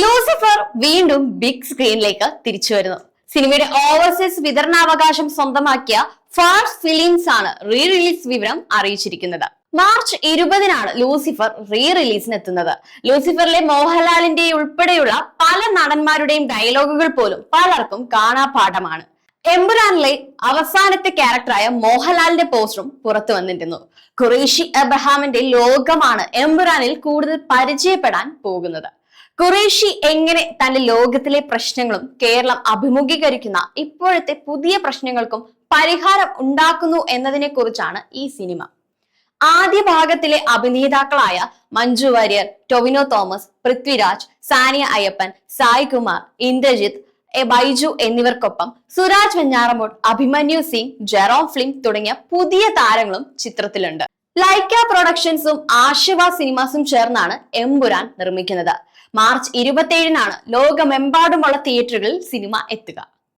Lucifer വീണ്ടും big സ്ക്രീനിലേക്ക് തിരിച്ചു വരുന്നു. സിനിമയുടെ ഓവർസീസ് വിതരണാവകാശം സ്വന്തമാക്കിയ ഫാസ്റ്റ് ഫിലിംസ് ആണ് റീ റിലീസ് വിവരം അറിയിച്ചിരിക്കുന്നത്. മാർച്ച് 20-നാണ് ലൂസിഫർ റീ റിലീസിന് എത്തുന്നത്. ലൂസിഫറിലെ മോഹൻലാലിന്റെ ഉൾപ്പെടെയുള്ള പല നടന്മാരുടെയും ഡയലോഗുകൾ പോലും പലർക്കും കാണാപാഠമാണ്. എമ്പുരാനിലെ അവസാനത്തെ ക്യാരക്ടറായ മോഹൻലാലിന്റെ പോസ്റ്ററും പുറത്തു വന്നിരുന്നു. ഖുറേഷി അബ്രഹാമിന്റെ ലോകമാണ് എമ്പുരാനിൽ കൂടുതൽ പരിചയപ്പെടാൻ പോകുന്നത്. ഖുറേഷി എങ്ങനെ തന്റെ ലോകത്തിലെ പ്രശ്നങ്ങളും കേരളം അഭിമുഖീകരിക്കുന്ന ഇപ്പോഴത്തെ പുതിയ പ്രശ്നങ്ങൾക്കും പരിഹാരം ഉണ്ടാക്കുന്നു എന്നതിനെ കുറിച്ചാണ് ഈ സിനിമ. ആദ്യ ഭാഗത്തിലെ അഭിനേതാക്കളായ മഞ്ജു വാര്യർ, ടൊവിനോ തോമസ്, പൃഥ്വിരാജ്, സാനിയ അയ്യപ്പൻ, സായ് കുമാർ, ഇന്ദ്രജിത്ത്, ബൈജു എന്നിവർക്കൊപ്പം സുരാജ് വെഞ്ഞാറമൂട്, അഭിമന്യു സിംഗ്, ജെറോം ഫിലിം തുടങ്ങിയ പുതിയ താരങ്ങളും ചിത്രത്തിലുണ്ട്. ലൈക്ക പ്രൊഡക്ഷൻസും ആശിവ സിനിമാസും ചേർന്നാണ് എമ്പുരാൻ നിർമ്മിക്കുന്നത്. മാർച്ച് 27-നാണ് ലോകമെമ്പാടുമുള്ള തിയേറ്ററുകളിൽ സിനിമ എത്തുക.